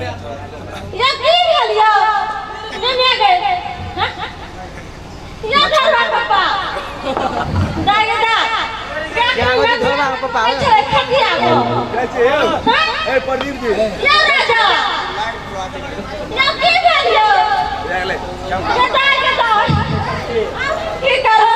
ये की भेलियो ने गए या घर पापा दाई दा क्या होती धोवा पापा अच्छा खटिया कैसे ए प्रदीप जी या राजा या की भेलियो ले क्या दाई के तो की करो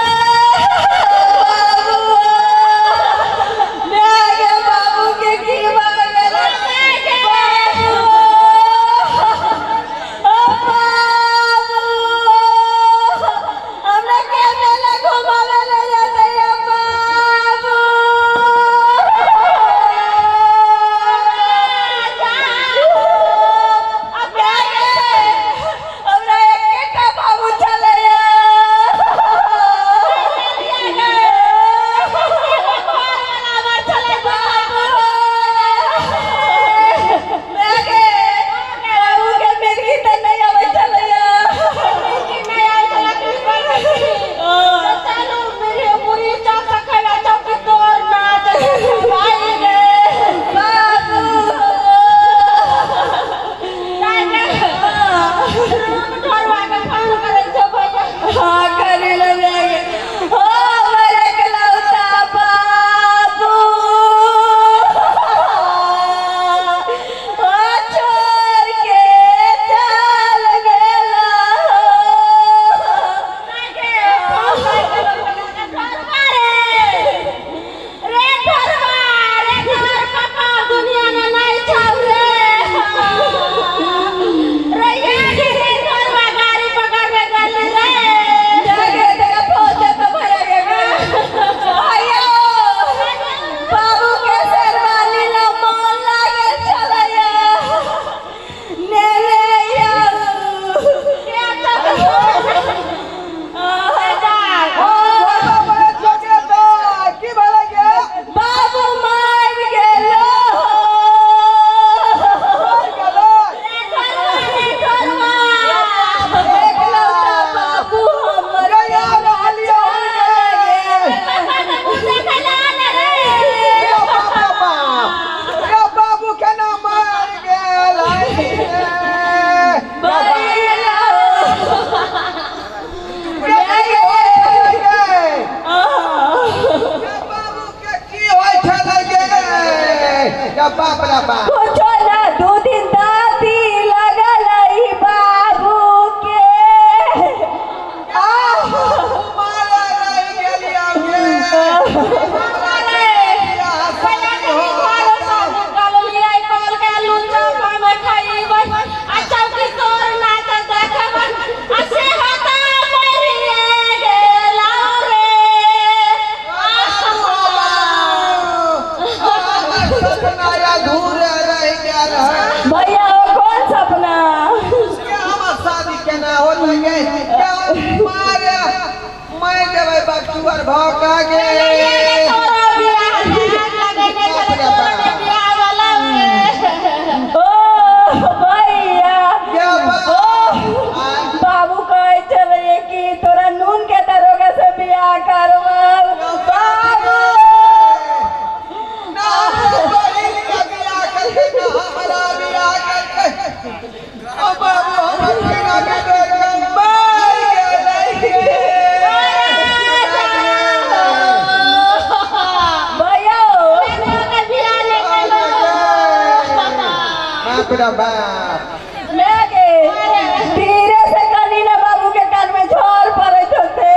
धीरे से कली ना बाबू के कान में झोर पड़े थे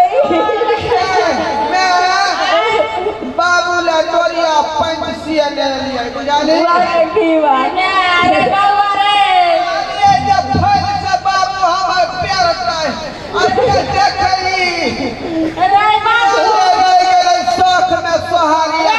बाबू ला टोलिया पंचसिया ले लिया बुझाली की बात अरे बाबू रे ये जब फट से बाबू हमर प्यार काय अरे देखई अरे बाबू शौक में सोहारिया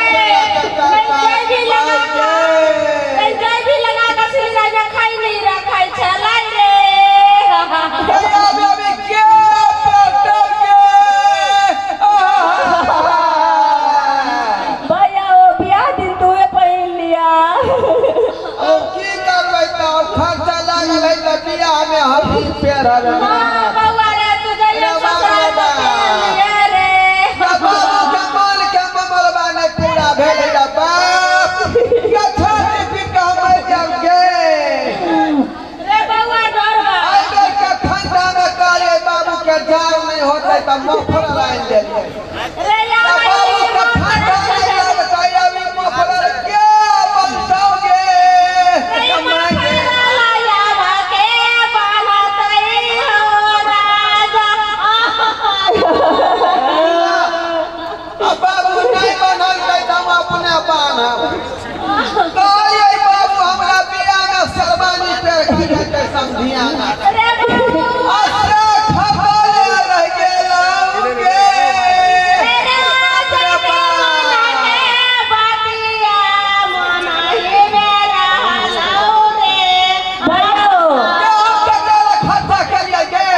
तब मोफर लाइन दे रे या बाबू का खाता नहीं लगता अभी मोफर क्या बनताओगे कमाएंगे लाया भाके बनतई हो राजा अब बाबू नहीं बनल गई हम अपने बाना कहिए बाबू हमरा बियाह में सरबानी पे खींचे समझियाना रे बाबू असरा खपाले रह गेलौगे मेरे राजा के बातिया मनाही मेरा हलाओ रे भयो खाता करिए गे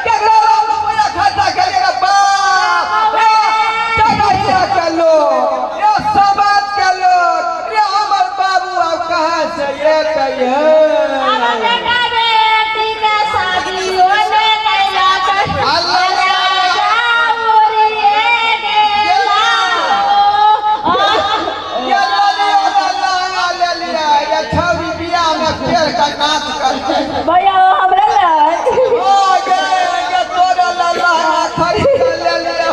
के रुपया खाता करिए बाप चढ़ाइया के लोग ये समाज के लोग ये हमर बाबू अब कहाँ से ये कहिए अब बेटा बेटी के शादी होने कैला कर अल्लाह राजा उड़िए गेला ये ले लिया ये छौरी बियाह में फेर का नाच करते भैया हमरे लाई ओ गे ये तोरा लल्ला खरीद के ले लिया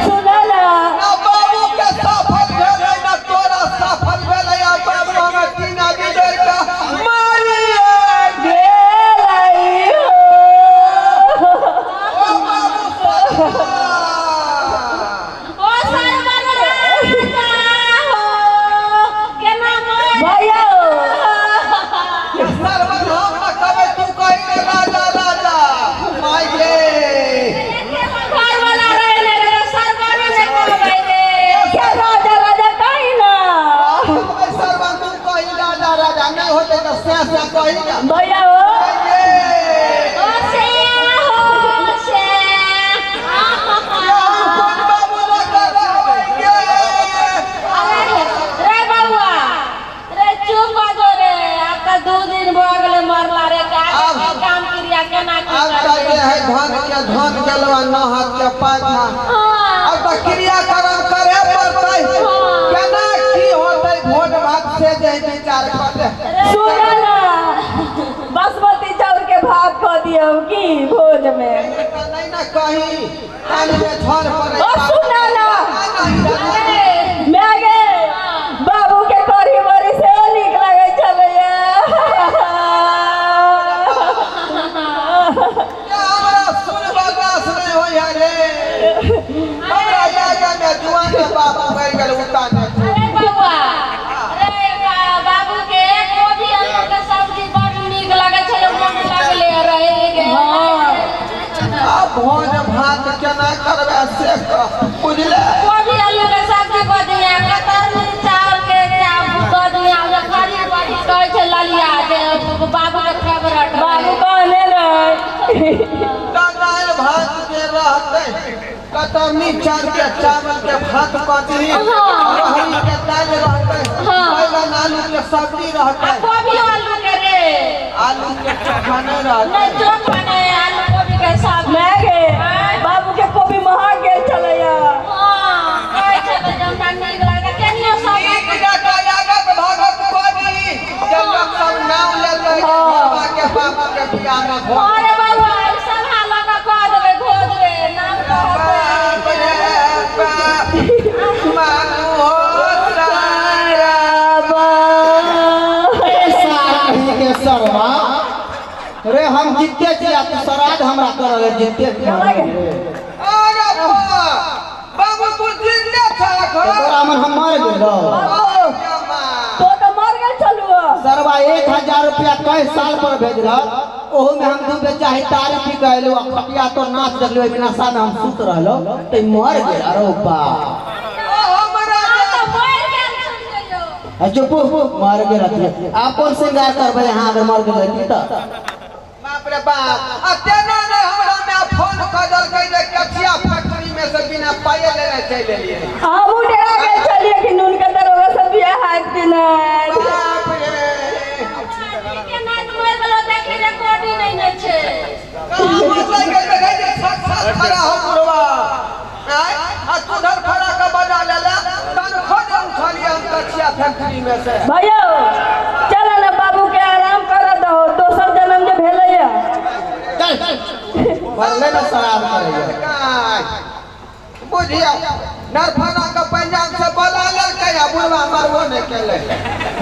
सुना ना ना बाबू के सफल भेलै ना तोरा सफल भेलै आ बाबू हमें तीना गिदर का मारिए गेलाई हो ओ बाबू सफल ओ सरवर राजा हो केना मोर भैया सर्वन हम न कहे तू कही ने राजा राजा माय गे घर वाला रहने रे सरवर ने कहबै रे क्या राजा राजा कहि ना सर्वन तू कही राजा राजा नहीं होते तो से कही ना भैया माय गे ओ से हो से कौन बाबू लगा माय गे रे बउआ रे चुप हो रे अब तो 2 दिन भ गेले मरला रे का काम क्रिया केना अब की तो ये है धन गेलवा न हाथ के पाछा अब तो क्रियाक्रम करे पड़तै केना की होतै भोट भात से जे विचार करते सुना ना बासमती चाउर के भात खा दियो की भोज में नहीं ना कहीं कान में झड़ पड़े ओ सुना ना मैं गे बाबू के करी बरी से नीक लगे चलैया हमरा सुन बर्दाश्त नहीं होय रे हमरा जागा में जुआन बाबू गई गेल उताने अरे बउआ रे बाबू के कोबी आलू के सब्जी बड़ नीक लगे छै मन लगले रहे गे अब भोज भात केना करबे से बुझले कोबी आलू के सब्जी को दिया कतरनी चावल के चावल को दिया जे खरी बड़ी कहै छै ललिया जे बाबू के फेवरेट बाबू कहने रहे दाल भात के रहते कतरनी चार के चावल के भात कथी रहरी के दाल रहते बैगन आलू के सब्जी रहते कोबी आलू के रे आलू के चोखा नहीं रहते नहीं चोखा नहीं आलू कोबी के साथ मैं गे बाबू के कोबी महक गेल छलैया हां कहै छै जे हमरा नीक लागे केनियो सब एक जगह लागत भगत कोबी जब लोग सब नाम ले ले बाबा के बाबा के बियाह में भोज अरे बाबा सब हाल का कह देबे भोज रे नाम बाप रे बाप मानू हो सारा के सरवा रे हम जीते छी आ तू श्राद्ध हमरा करल जीते छी अरे बाबू तू जिंदा था तोरा मन हम मर गेलो तो मर गेल छलु सरवा 1000 रुपया कई साल पर भेजलक ओहू में हम दू बेचा ही तारीफ ही कहलू आ खटिया तो नाच देखलू एक नशा में हम सुत रहलो ते मर गेल अरे बा तो मर गेल छलियो चुप मर गेल अपन श्रृंगार करबे यहाँ अगर मर गेल त बाप रे बाप अतेना ने हमरा में फोन कर दल कह दे कचिया फैक्ट्री में से बिना पाए लेने चले लिए हम डेरा गेल छलिए कि नून के दरोगा सब बियाह हाथ दिना बाप रे के नाच मोर गेलो देखी रिकॉर्डिंग नहीं न छे काम लगे देखे जे साथ खड़ा हो पुरवा आय आ तू घर खड़ा का बजा लेला तन खोज उठा लिया हम कचिया फैक्ट्री में से भैया चल ना बाबू के आराम कर दो दोसर जन्म जे भेलैया चल मरले में शराब करेगा बुझिया नरफाना का पंजाब से बोला लड़का बुढ़वा मरबो नहीं केले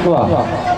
वाह